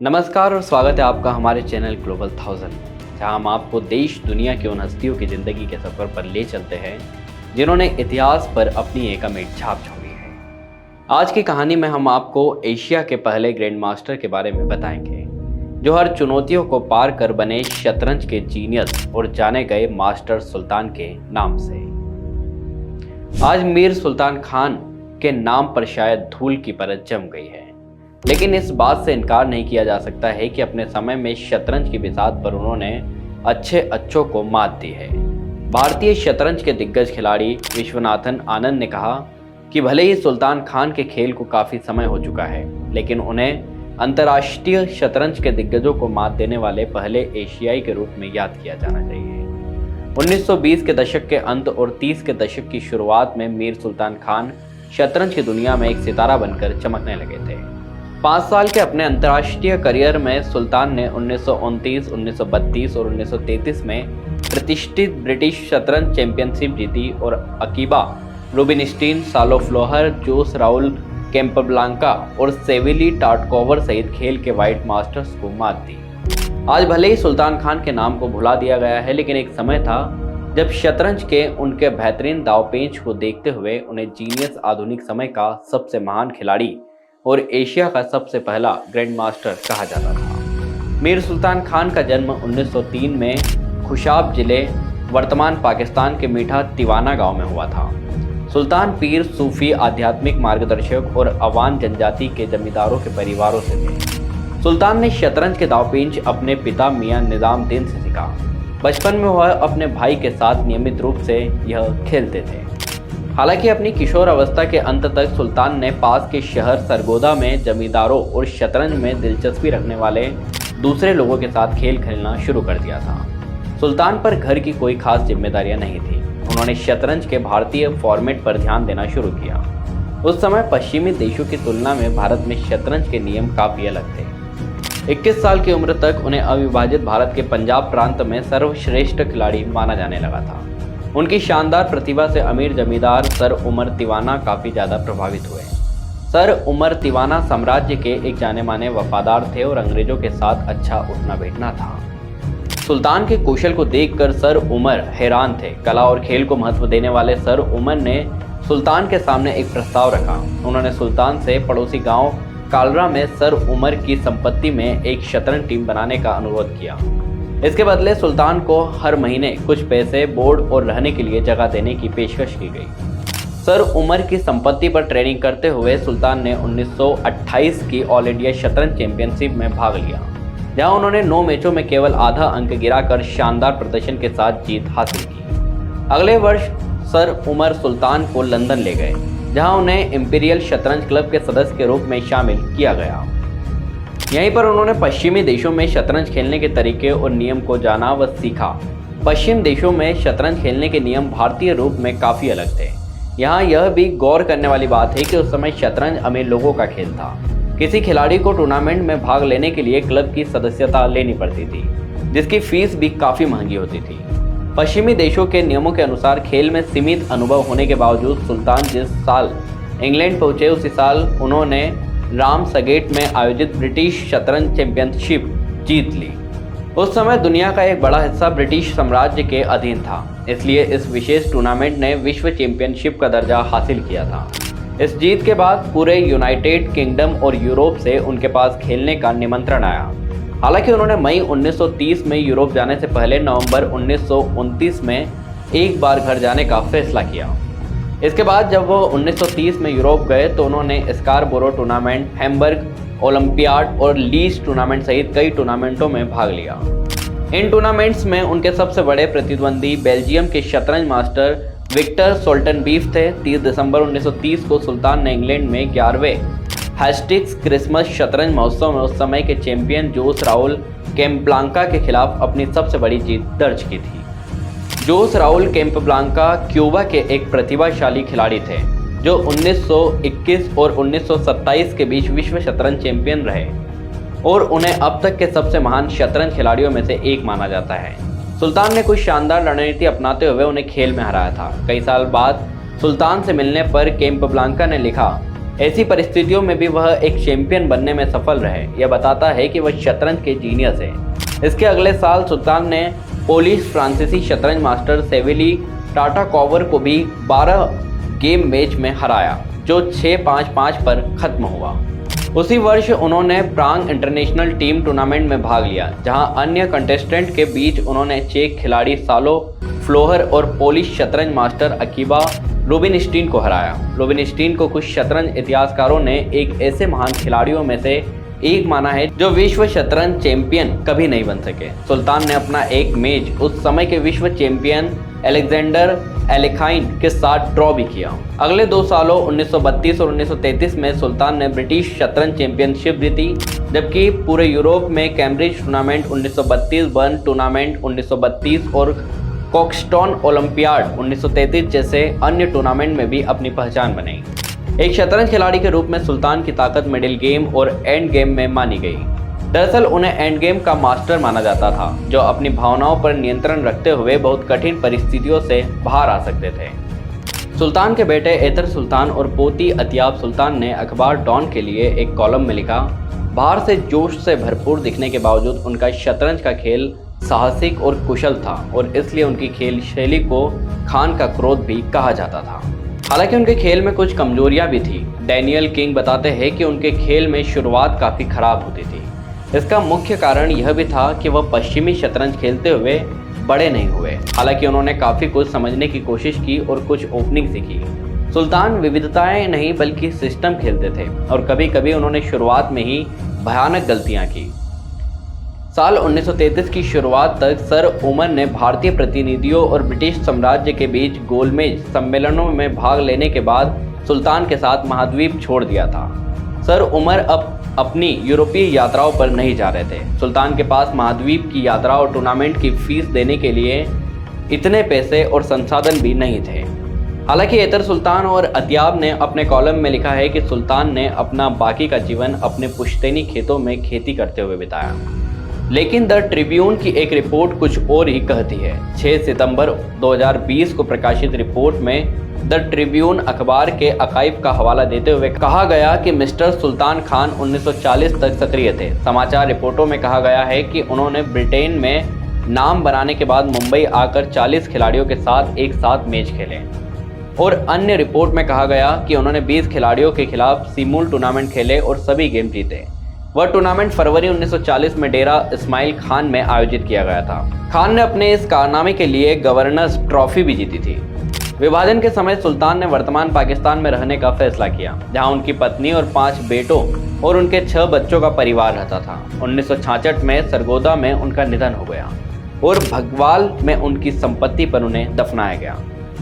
नमस्कार और स्वागत है आपका हमारे चैनल ग्लोबल 1000 में, जहां हम आपको देश दुनिया की उन हस्तियों की ज़िंदगी के सफ़र पर ले चलते हैं जिन्होंने इतिहास पर अपनी एक अमिट छाप छोड़ी है। आज की कहानी में हम आपको एशिया के पहले ग्रैंड मास्टर के बारे में बताएंगे, जो हर चुनौतियों को पार कर बने शतरंज के जीनियस और जाने गए मास्टर सुल्तान के नाम से। आज मीर सुल्तान खान के नाम पर शायद धूल की परत जम गई है, लेकिन इस बात से इनकार नहीं किया जा सकता है कि अपने समय में शतरंज की बिसात पर उन्होंने अच्छों को मात दी है। भारतीय शतरंज के दिग्गज खिलाड़ी विश्वनाथन आनंद ने कहा कि भले ही सुल्तान खान के खेल को काफ़ी समय हो चुका है, लेकिन उन्हें अंतर्राष्ट्रीय शतरंज के दिग्गजों को मात देने वाले पहले एशियाई के रूप में याद किया जाना चाहिए। 1920 के दशक के अंत और 30 के दशक की शुरुआत में मीर सुल्तान खान शतरंज की दुनिया में एक सितारा बनकर चमकने लगे थे। 5 साल के अपने अंतर्राष्ट्रीय करियर में सुल्तान ने 1929, 1932 और 1933 में प्रतिष्ठित ब्रिटिश शतरंज चैंपियनशिप जीती और अकीबा रुबिनस्टीन, सालोफ्लोहर, जोस राउल कैम्पाब्लांका और सेविली टार्टकोवर सहित खेल के व्हाइट मास्टर्स को मात दी। आज भले ही सुल्तान खान के नाम को भुला दिया गया है, लेकिन एक समय था जब शतरंज के उनके बेहतरीन दावपेंच को देखते हुए उन्हें जीनियस, आधुनिक समय का सबसे महान खिलाड़ी और एशिया का सबसे पहला ग्रैंड मास्टर कहा जाता था। मीर सुल्तान खान का जन्म 1903 में खुशाब जिले, वर्तमान पाकिस्तान के मीठा तिवाना गांव में हुआ था। सुल्तान पीर, सूफी, आध्यात्मिक मार्गदर्शक और अवान जनजाति के जमींदारों के परिवारों से थे। सुल्तान ने शतरंज के दावपेंच अपने पिता मियां निजामुद्दीन से सीखा। बचपन में वह अपने भाई के साथ नियमित रूप से यह खेलते थे। हालांकि अपनी किशोर अवस्था के अंत तक सुल्तान ने पास के शहर सरगोदा में जमींदारों और शतरंज में दिलचस्पी रखने वाले दूसरे लोगों के साथ खेल खेलना शुरू कर दिया था। सुल्तान पर घर की कोई खास जिम्मेदारियां नहीं थी। उन्होंने शतरंज के भारतीय फॉर्मेट पर ध्यान देना शुरू किया। उस समय पश्चिमी देशों की तुलना में भारत में शतरंज के नियम काफ़ी अलग थे। 21 साल की उम्र तक उन्हें अविभाजित भारत के पंजाब प्रांत में सर्वश्रेष्ठ खिलाड़ी माना जाने लगा था। उनकी शानदार प्रतिभा से अमीर जमींदार सर उमर तिवाना काफ़ी ज़्यादा प्रभावित हुए। सर उमर तिवाना साम्राज्य के एक जाने माने वफादार थे और अंग्रेजों के साथ अच्छा उठना बैठना था। सुल्तान के कौशल को देखकर सर उमर हैरान थे। कला और खेल को महत्व देने वाले सर उमर ने सुल्तान के सामने एक प्रस्ताव रखा। उन्होंने सुल्तान से पड़ोसी गांव कालरा में सर उमर की संपत्ति में एक शतरंज टीम बनाने का अनुरोध किया। इसके बदले सुल्तान को हर महीने कुछ पैसे, बोर्ड और रहने के लिए जगह देने की पेशकश की गई। सर उमर की संपत्ति पर ट्रेनिंग करते हुए सुल्तान ने 1928 की ऑल इंडिया शतरंज चैंपियनशिप में भाग लिया, जहां उन्होंने 9 मैचों में केवल आधा अंक गिराकर शानदार प्रदर्शन के साथ जीत हासिल की। अगले वर्ष सर उमर सुल्तान को लंदन ले गए, जहां उन्हें इंपीरियल शतरंज क्लब के सदस्य के रूप में शामिल किया गया। यहीं पर उन्होंने पश्चिमी देशों में शतरंज खेलने के तरीके और नियम को जाना व सीखा। पश्चिम देशों में शतरंज खेलने के नियम भारतीय रूप में काफ़ी अलग थे। यहाँ यह भी गौर करने वाली बात है कि उस समय शतरंज अमीर लोगों का खेल था। किसी खिलाड़ी को टूर्नामेंट में भाग लेने के लिए क्लब की सदस्यता लेनी पड़ती थी, जिसकी फीस भी काफ़ी महंगी होती थी। पश्चिमी देशों के नियमों के अनुसार खेल में सीमित अनुभव होने के बावजूद सुल्तान जिस साल इंग्लैंड पहुँचे, उसी साल उन्होंने राम सगेट में आयोजित ब्रिटिश शतरंज चैंपियनशिप जीत ली। उस समय दुनिया का एक बड़ा हिस्सा ब्रिटिश साम्राज्य के अधीन था, इसलिए इस विशेष टूर्नामेंट ने विश्व चैंपियनशिप का दर्जा हासिल किया था। इस जीत के बाद पूरे यूनाइटेड किंगडम और यूरोप से उनके पास खेलने का निमंत्रण आया। हालांकि उन्होंने मई 1930 में यूरोप जाने से पहले नवंबर 1929 में एक बार घर जाने का फैसला किया। इसके बाद जब वो 1930 में यूरोप गए तो उन्होंने स्कारबोरो टूर्नामेंट, हैम्बर्ग ओलंपियाड और लीज टूर्नामेंट सहित कई टूर्नामेंटों में भाग लिया। इन टूर्नामेंट्स में उनके सबसे बड़े प्रतिद्वंदी बेल्जियम के शतरंज मास्टर विक्टर सोल्टनबीफ थे। 30 दिसंबर 1930 को सुल्तान ने इंग्लैंड में 11वें हेस्टिंग्स क्रिसमस शतरंज महोत्सव में उस समय के चैंपियन जोस राउल कैम्पाब्लांका के खिलाफ अपनी सबसे बड़ी जीत दर्ज की थी। जोस राउल कैम्पाब्लांका क्यूबा के एक प्रतिभाशाली खिलाड़ी थे, जो 1921 और 1927 के बीच विश्व शतरंज चैंपियन रहे और उन्हें अब तक के सबसे महान शतरंज खिलाड़ियों में से एक माना जाता है। सुल्तान ने कुछ शानदार रणनीति अपनाते हुए उन्हें खेल में हराया था। कई साल बाद सुल्तान से मिलने पर कैम्पाब्लांका ने लिखा ऐसी परिस्थितियों में भी वह एक चैंपियन बनने में सफल रहे, यह बताता है कि वह शतरंज के जीनियस है। इसके अगले साल सुल्तान ने पोलिश फ्रांसीसी शतरंज मास्टर सेविली टाटाकोवर को भी 12 गेम मैच में हराया, जो 6-5-5 पर खत्म हुआ। उसी वर्ष उन्होंने प्राग इंटरनेशनल टीम टूर्नामेंट में भाग लिया, जहां अन्य कंटेस्टेंट के बीच उन्होंने चेक खिलाड़ी सालो फ्लोहर और पोलिश शतरंज मास्टर अकीबा रुबिनस्टीन को हराया। रुबिनस्टीन को कुछ शतरंज इतिहासकारों ने एक ऐसे महान खिलाड़ियों में से एक माना है जो विश्व शतरंज चैंपियन कभी नहीं बन सके। सुल्तान ने अपना एक मैच उस समय के विश्व चैंपियन अलेक्जेंडर एलेखाइन के साथ ड्रॉ भी किया। अगले 2 सालों 1932 और 1933 में सुल्तान ने ब्रिटिश शतरंज चैंपियनशिप जीती, जबकि पूरे यूरोप में कैम्ब्रिज टूर्नामेंट 1932, बर्न टूर्नामेंट 1932 और कॉक्सटॉन ओलंपियाड 1933 जैसे अन्य टूर्नामेंट में भी अपनी पहचान बनाई। एक शतरंज खिलाड़ी के रूप में सुल्तान की ताकत मिडिल गेम और एंड गेम में मानी गई। दरअसल उन्हें एंड गेम का मास्टर माना जाता था, जो अपनी भावनाओं पर नियंत्रण रखते हुए बहुत कठिन परिस्थितियों से बाहर आ सकते थे। सुल्तान के बेटे एतर सुल्तान और पोती अतियाब सुल्तान ने अखबार डॉन के लिए एक कॉलम में लिखा, बाहर से जोश से भरपूर दिखने के बावजूद उनका शतरंज का खेल साहसिक और कुशल था और इसलिए उनकी खेल शैली को खान का क्रोध भी कहा जाता था। हालांकि उनके खेल में कुछ कमजोरियां भी थी। डैनियल किंग बताते हैं कि उनके खेल में शुरुआत काफ़ी खराब होती थी। इसका मुख्य कारण यह भी था कि वह पश्चिमी शतरंज खेलते हुए बड़े नहीं हुए। हालांकि उन्होंने काफ़ी कुछ समझने की कोशिश की और कुछ ओपनिंग सीखी। सुल्तान विविधताएं नहीं बल्कि सिस्टम खेलते थे और कभी कभी उन्होंने शुरुआत में ही भयानक गलतियां की। साल 1933 की शुरुआत तक सर उमर ने भारतीय प्रतिनिधियों और ब्रिटिश साम्राज्य के बीच गोलमेज सम्मेलनों में भाग लेने के बाद सुल्तान के साथ महाद्वीप छोड़ दिया था। सर उमर अब अपनी यूरोपीय यात्राओं पर नहीं जा रहे थे। सुल्तान के पास महाद्वीप की यात्रा और टूर्नामेंट की फीस देने के लिए इतने पैसे और संसाधन भी नहीं थे। हालांकि एतर सुल्तान और अतियाब ने अपने कॉलम में लिखा है कि सुल्तान ने अपना बाकी का जीवन अपने पुश्तैनी खेतों में खेती करते हुए बिताया। लेकिन द ट्रिब्यून की एक रिपोर्ट कुछ और ही कहती है। 6 सितंबर 2020 को प्रकाशित रिपोर्ट में द ट्रिब्यून अखबार के आर्काइव का हवाला देते हुए कहा गया कि मिस्टर सुल्तान खान 1940 तक सक्रिय थे। समाचार रिपोर्टों में कहा गया है कि उन्होंने ब्रिटेन में नाम बनाने के बाद मुंबई आकर 40 खिलाड़ियों के साथ एक साथ मैच खेले और अन्य रिपोर्ट में कहा गया कि उन्होंने 20 खिलाड़ियों के खिलाफ सिमूल टूर्नामेंट खेले और सभी गेम जीते। वह टूर्नामेंट फरवरी 1940 में डेरा इस्माइल खान में आयोजित किया गया था। खान ने अपने इस कारनामे के लिए गवर्नर्स ट्रॉफी भी जीती थी। विभाजन के समय सुल्तान ने वर्तमान पाकिस्तान में रहने का फैसला किया, जहां उनकी पत्नी और 5 बेटों और उनके 6 बच्चों का परिवार रहता था। 1966 में सरगोदा में उनका निधन हो गया और भगवाल में उनकी संपत्ति पर उन्हें दफनाया गया।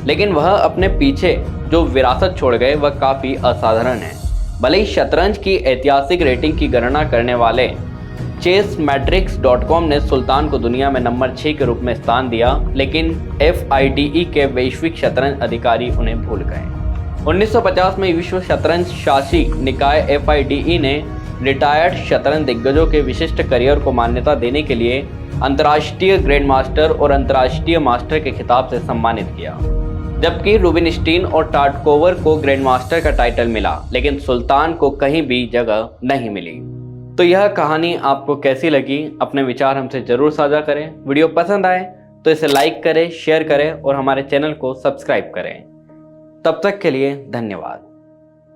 लेकिन वह अपने पीछे जो विरासत छोड़ गए वह काफ़ी असाधारण है। भले ही शतरंज की ऐतिहासिक रेटिंग की गणना करने वाले chessmetrics.com ने सुल्तान को दुनिया में नंबर 6 के रूप में स्थान दिया, लेकिन FIDE के वैश्विक शतरंज अधिकारी उन्हें भूल गए। 1950 में विश्व शतरंज शासी निकाय FIDE ने रिटायर्ड शतरंज दिग्गजों के विशिष्ट करियर को मान्यता देने के लिए अंतर्राष्ट्रीय ग्रैंड मास्टर और अंतर्राष्ट्रीय मास्टर के खिताब से सम्मानित किया, जबकि रुबिनस्टीन और टाटकोवर को ग्रैंड मास्टर का टाइटल मिला, लेकिन सुल्तान को कहीं भी जगह नहीं मिली। तो यह कहानी आपको कैसी लगी? अपने विचार हमसे ज़रूर साझा करें। वीडियो पसंद आए तो इसे लाइक करें, शेयर करें और हमारे चैनल को सब्सक्राइब करें। तब तक के लिए धन्यवाद।